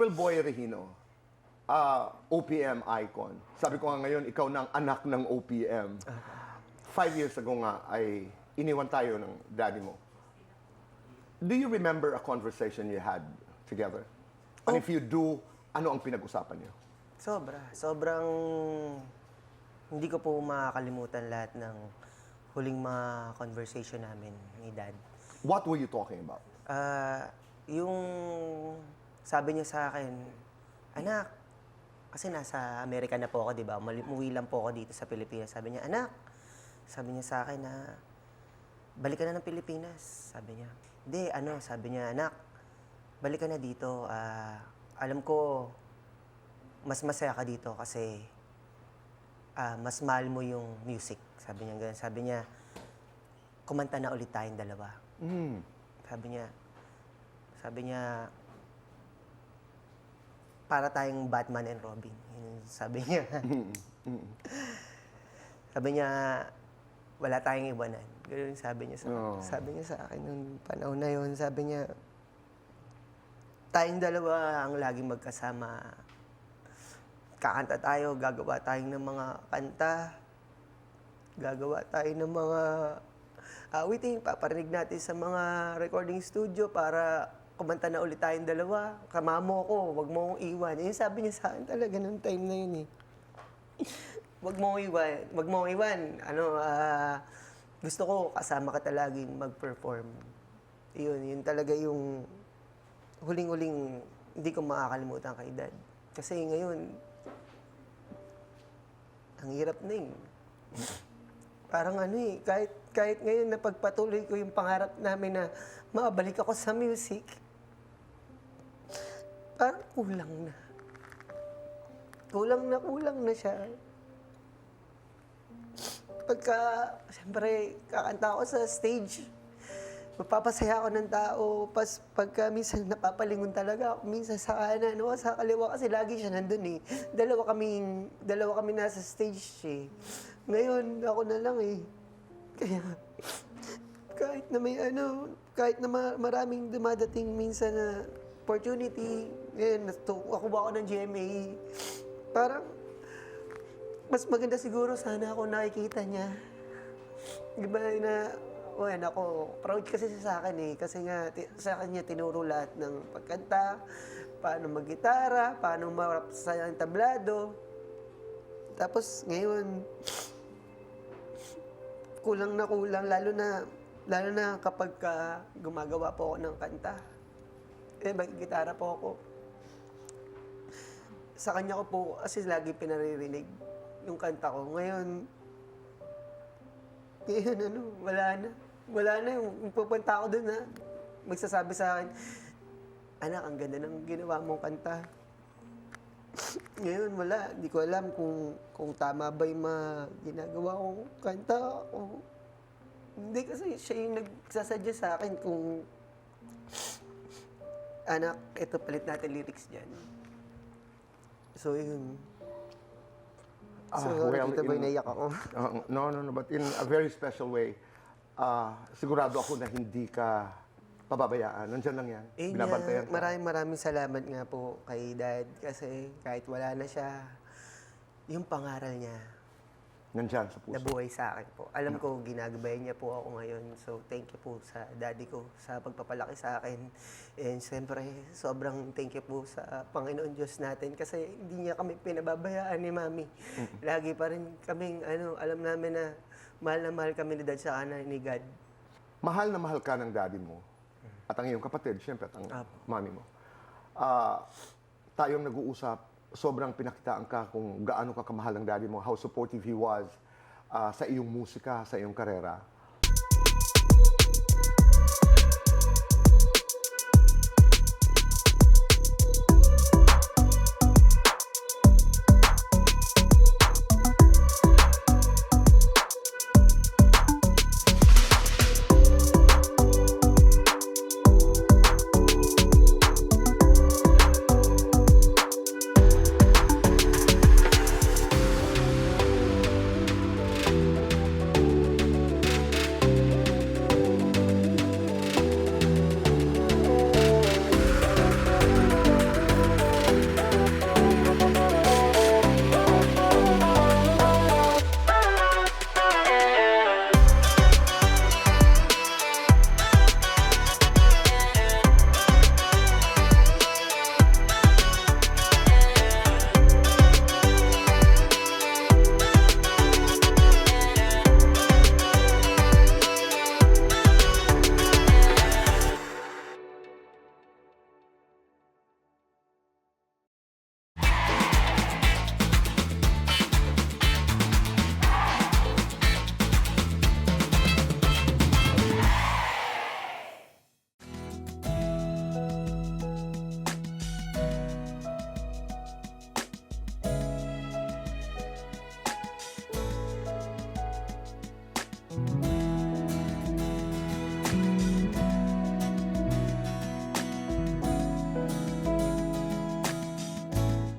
April Boy Regino, OPM icon. Sabi ko nga ngayon, ikaw na ang anak ng OPM. 5 years ago nga ay iniwan tayo ng daddy mo. Do you remember a conversation you had together? And if you do, ano ang pinag-usapan niyo? Sobrang hindi ko po makakalimutan lahat ng huling mga conversation namin ni Dad. What were you talking about? Yung sabi niya sa akin, anak, kasi nasa Amerika na po ako, di ba? Umuwi lang po ako dito sa Pilipinas. Sabi niya, anak, sabi niya sa akin na, balik ka na ng Pilipinas. Sabi niya, hindi, sabi niya, anak, balik ka na dito. Alam ko, mas masaya ka dito kasi mas mahal mo yung music. Sabi niya ganun. Sabi niya, kumanta na ulit tayong dalawa. Sabi niya, para tayong Batman and Robin. Yun, sabi niya. Sabi niya, wala tayong iwanan. Ganun sabi niya sabi niya sa akin nung panahon na yun. Sabi niya, tayong dalawa ang laging magkasama. Kakanta tayo, gagawa tayo ng mga kanta. Gagawa tayo ng mga awiting, paparinig natin sa mga recording studio para kumanta na ulit tayong dalawa. Kamamo ko, wag mo akong iwan. Yun sabi niya sa akin talaga nung time na yun eh. Wag mo akong iwan. Wag mo akong iwan. Gusto ko kasama ka laging mag-perform. Yun talaga yung huling-huling hindi ko makakalimutan kay Dad. Kasi ngayon, ang hirap na eh. Parang kahit ngayon napagpatuloy ko yung pangarap namin na makabalik ako sa music, parang kulang na. Kulang na siya. Siyempre, kakanta ako sa stage, mapapasaya ako ng tao. Pagka minsan napapalingon talaga ako, minsan sa kanan o sa kaliwa kasi lagi siya nandun eh. Dalawa kami nasa stage eh. Ngayon, ako na lang eh. Kaya, kahit na maraming dumadating minsan na opportunity, ngayon, nakuha ako ng GMA, parang, mas maganda siguro sana ako nakikita niya. Diba na, ako, proud kasi siya sa akin eh. Kasi nga, sa kanya tinuro lahat ng pagkanta, paano mag-gitara, paano marap sa tablado. Tapos ngayon, kulang, lalo na kapag gumagawa po ako ng kanta. Mag-gitara po ako. Sa kanya ko po, kasi lagi pinaririnig yung kanta ko. Ngayon, wala na yung pupunta ako dun na magsasabi sa akin, anak, ang ganda ng ginawa mong kanta. Ngayon, wala. Hindi ko alam kung tama ba yung ginagawa kong kanta o hindi, kasi siya yung nagsasadya sa akin kung anak, ito palit natin lyrics dyan. So, yun. Nakita ba naiyak ako? No, but in a very special way, sigurado ako na hindi ka pababayaan. Nandiyan lang yan. Binabantayan ka. Maraming salamat nga po kay Dad kasi kahit wala na siya, yung pangaral niya, Nandiyan sa puso. nabuhay sa akin po. Alam ko, ginagabayan niya po ako ngayon. So, thank you po sa daddy ko sa pagpapalaki sa akin. And siyempre, sobrang thank you po sa Panginoon Diyos natin kasi hindi niya kami pinababayaan ni Mami. Lagi pa rin kaming, alam namin na mahal kami ni Dad sa kanan ni God. Mahal na mahal ka ng daddy mo. At ang iyong kapatid, siyempre, at ang mami mo. Tayong nag-uusap, sobrang pinakitaan ka kung gaano ka kamahal ng daddy mo, how supportive he was sa iyong musika, sa iyong karera.